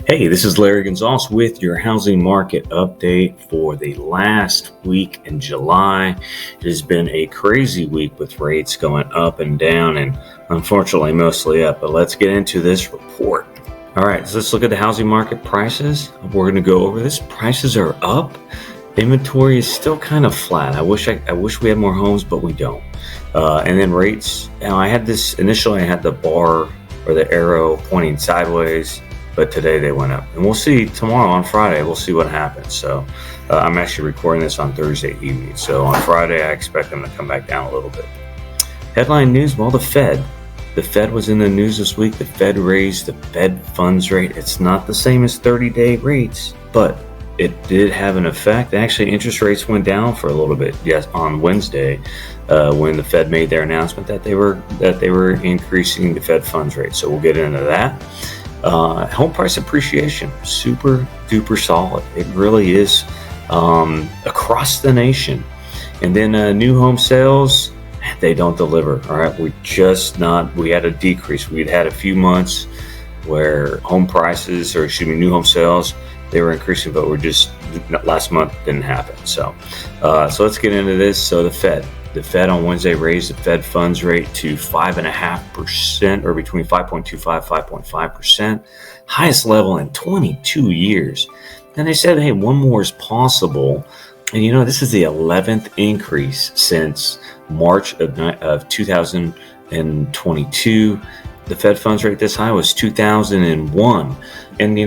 Hey, this is Larry Gonzales with your housing market update for the last week in July. It has been a crazy week with rates going up and down, and unfortunately mostly up. But let's get into this report. All right, so let's look at the housing market prices. We're going to go over this. Prices are up. Inventory is still kind of flat. I wish we had more homes, but we don't. And then rates. Now, I had the bar or the arrow pointing sideways, but today they went up, and we'll see tomorrow on Friday. We'll see what happens. So I'm actually recording this on Thursday evening. So on Friday, I expect them to come back down a little bit. Headline news, well, the Fed was in the news this week. The Fed raised the Fed funds rate. It's not the same as 30-day rates, but it did have an effect. Actually, interest rates went down for a little bit. Yes, on Wednesday, when the Fed made their announcement that they were increasing the Fed funds rate. So we'll get into that. Home price appreciation, super duper solid. It really is across the nation. And then new home sales, they don't deliver. All right, we had a decrease. We'd had a few months where new home sales, they were increasing, but last month didn't happen. So let's get into this. So the Fed on Wednesday raised the Fed funds rate to 5.5%, or between 5.25 5.5%, highest level in 22 years. And they said, hey, one more is possible. And this is the 11th increase since March of 2022. The Fed funds rate this high was 2001. And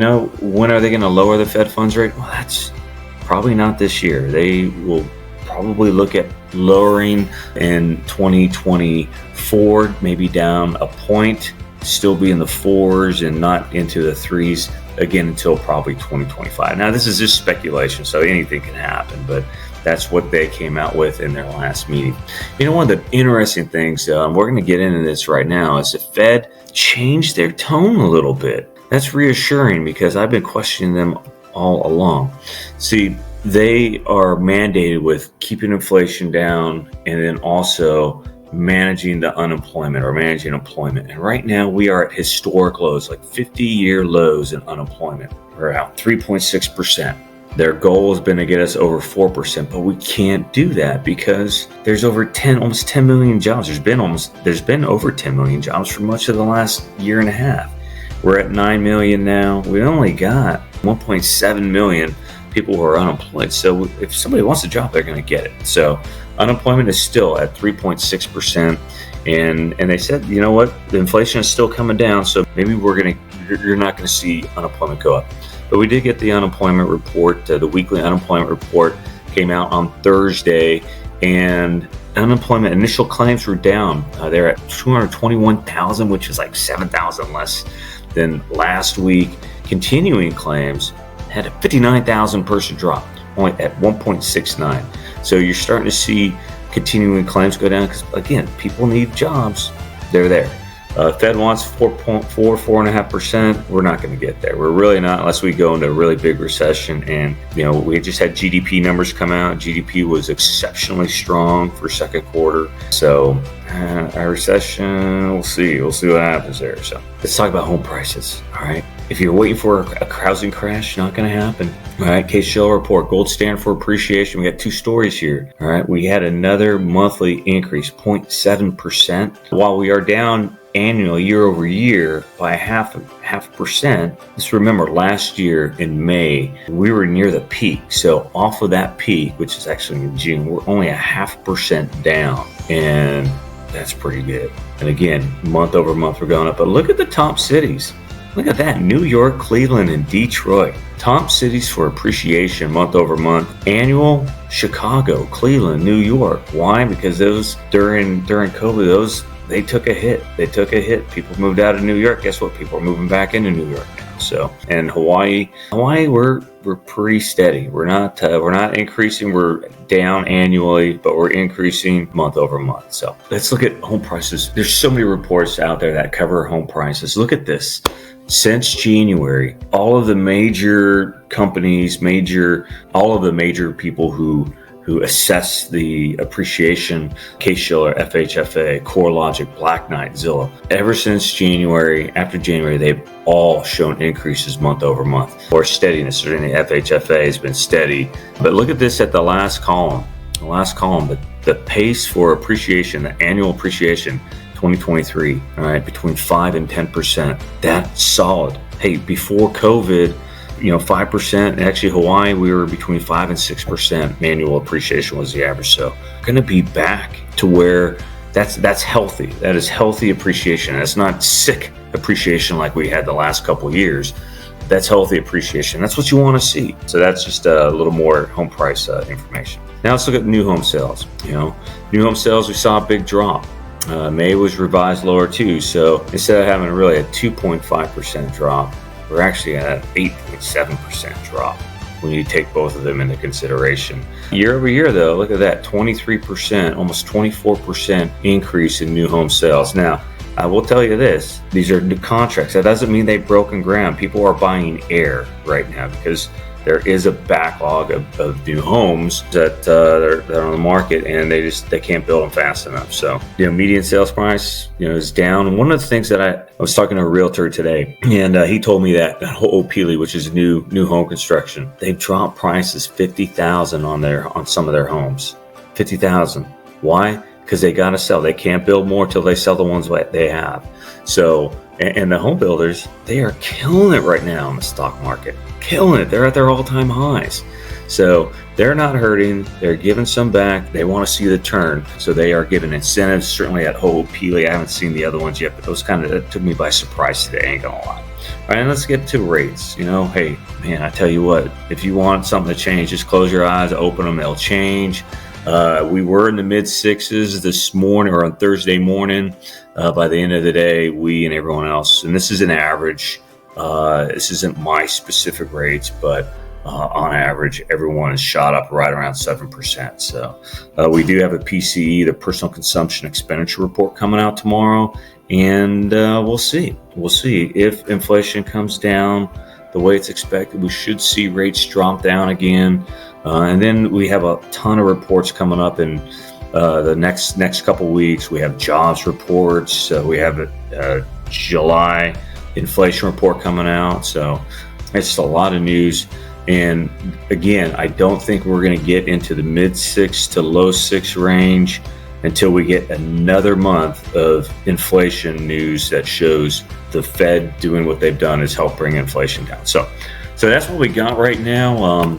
when are they going to lower the Fed funds rate? Well, that's probably not this year. They will probably look at lowering in 2024, maybe down a point, still be in the fours and not into the threes again until probably 2025. Now, this is just speculation, so anything can happen, but that's what they came out with in their last meeting. One of the interesting things, we're going to get into this right now, is the Fed changed their tone a little bit. That's reassuring because I've been questioning them all along. See, they are mandated with keeping inflation down and then also managing the unemployment or managing employment. And right now we are at historic lows, like 50-year lows in unemployment. We're at 3.6%. Their goal has been to get us over 4%, but we can't do that because there's almost 10 million jobs. There's been over 10 million jobs for much of the last year and a half. We're at 9 million now. We only got 1.7 million people who are unemployed. So if somebody wants a job, they're going to get it. So unemployment is still at 3.6%. And they said, you know what, the inflation is still coming down. So maybe you're not going to see unemployment go up. But we did get the unemployment report. The weekly unemployment report came out on Thursday, and unemployment initial claims were down. They're at 221,000, which is like 7,000 less than last week. Continuing claims had a 59,000 person drop, only at 1.69. So you're starting to see continuing claims go down because, again, people need jobs. They're there. Fed wants 4.5%. We're not going to get there. We're really not, unless we go into a really big recession. And we just had GDP numbers come out. GDP was exceptionally strong for second quarter. So a recession, we'll see what happens there. So let's talk about home prices. All right. If you're waiting for a housing crash, not going to happen. All right. Case-Shiller report, gold standard for appreciation. We got two stories here. All right. We had another monthly increase, 0.7%. While we are down annually year over year by half percent. Just remember, last year in May, we were near the peak. So off of that peak, which is actually in June, we're only 0.5% down. And that's pretty good. And again, month over month, we're going up. But look at the top cities. Look at that, New York, Cleveland, and Detroit. Top cities for appreciation month over month. Annual, Chicago, Cleveland, New York. Why? Because those during COVID, they took a hit. People moved out of New York. Guess what? People are moving back into New York now. So, and Hawaii, we're pretty steady. We're not increasing. We're down annually, but we're increasing month over month. So let's look at home prices. There's so many reports out there that cover home prices. Look at this. Since January, all of the major companies, all of the major people who who assess the appreciation, Case-Shiller, FHFA, CoreLogic, Black Knight, Zillow. Ever since January, after January, they've all shown increases month over month, or steadiness. Certainly FHFA has been steady. But look at this at the last column. The pace for appreciation, the annual appreciation, 2023, all right, between 5 and 10%. That's solid. Hey, before COVID, 5%. Actually, Hawaii, we were between 5 and 6% annual appreciation was the average. So going to be back to where that's healthy. That is healthy appreciation. That's not sick appreciation like we had the last couple of years. That's healthy appreciation. That's what you want to see. So that's just a little more home price information. Now let's look at new home sales. New home sales, we saw a big drop. May was revised lower too. So instead of having really a 2.5% drop, we're actually at an 8.7% drop when you take both of them into consideration. Year over year though, look at that, 23%, almost 24% increase in new home sales. Now, I will tell you this, these are new contracts. That doesn't mean they've broken ground. People are buying air right now because there is a backlog of new homes that are on the market, and they can't build them fast enough. So, median sales price, is down. One of the things that I was talking to a realtor today, and he told me that Ho'opili, which is new home construction, they've dropped prices $50,000 on some of their homes. $50,000. Why? Because they got to sell. They can't build more till they sell the ones that they have. So, and the home builders, they are killing it right now in the stock market. Killing it. They're at their all-time highs. So they're not hurting. They're giving some back. They want to see the turn. So they are giving incentives, certainly at Ho'opili. I haven't seen the other ones yet, but those that took me by surprise today, ain't gonna lie. All right, and let's get to rates. Hey, man, I tell you what, if you want something to change, just close your eyes, open them, they'll change. We were in the mid sixes this morning, or on Thursday morning. By the end of the day, we and everyone else, and this is an average, this isn't my specific rates, but on average, everyone is shot up right around 7%. So we do have a PCE, the Personal Consumption Expenditure Report, coming out tomorrow, and we'll see. We'll see if inflation comes down the way it's expected. We should see rates drop down again. And then we have a ton of reports coming up in the next couple weeks. We have jobs reports. We have a July inflation report coming out. So it's just a lot of news. And again, I don't think we're going to get into the mid 6 to low 6 range until we get another month of inflation news that shows the Fed doing what they've done is help bring inflation down. So that's what we got right now.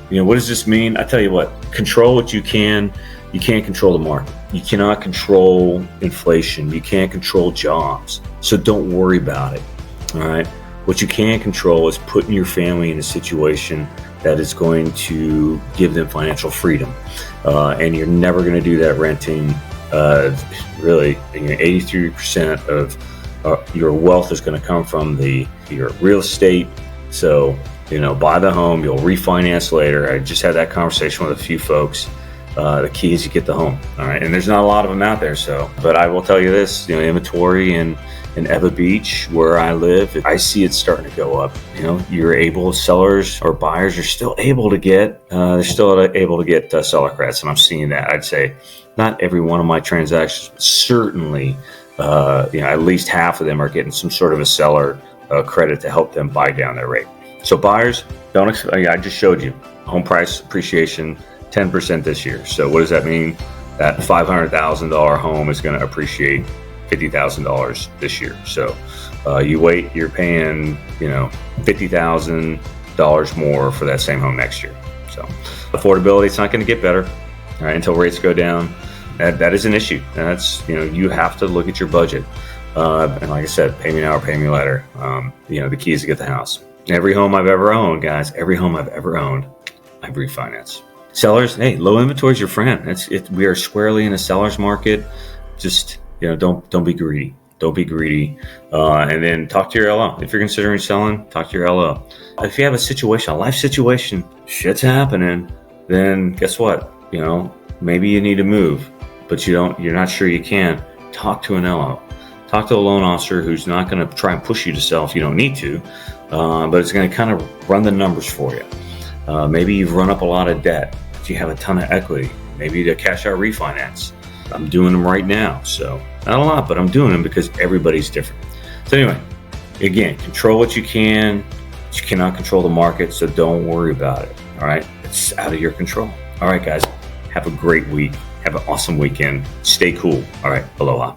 What does this mean? I tell you what, control what you can. You can't control the market. You cannot control inflation. You can't control jobs. So don't worry about it. All right. What you can control is putting your family in a situation that is going to give them financial freedom. And you're never going to do that renting. Really, 83% of your wealth is going to come from your real estate. So, buy the home, you'll refinance later. I just had that conversation with a few folks. The key is you get the home. All right. And there's not a lot of them out there. But I will tell you this, inventory in Eva Beach, where I live, I see it starting to go up. Sellers or buyers are still able to get, seller credits. And I'm seeing that. I'd say not every one of my transactions, but certainly, at least half of them are getting some sort of a seller credit to help them buy down their rate. So buyers, I just showed you home price appreciation 10% this year. So what does that mean? That $500,000 home is going to appreciate $50,000 this year. So you wait, you're paying $50,000 more for that same home next year. So affordability, it's not going to get better, all right, until rates go down. That is an issue. And that's you have to look at your budget. And like I said, pay me now or pay me later. The key is to get the house. Every home I've ever owned, guys, I've refinanced. Sellers, hey, low inventory is your friend. We are squarely in a seller's market. Just, don't be greedy. Don't be greedy. And then talk to your LO. If you're considering selling, talk to your LO. If you have a life situation, shit's happening, then guess what? Maybe you need to move, but you're not sure you can. Talk to an LO. Talk to a loan officer who's not going to try and push you to sell if you don't need to, but it's going to kind of run the numbers for you. Maybe you've run up a lot of debt. Do you have a ton of equity? Maybe to cash out refinance. I'm doing them right now. So not a lot, but I'm doing them because everybody's different. So anyway, again, control what you can. You cannot control the market, so don't worry about it. All right. It's out of your control. All right, guys. Have a great week. Have an awesome weekend. Stay cool. All right. Aloha.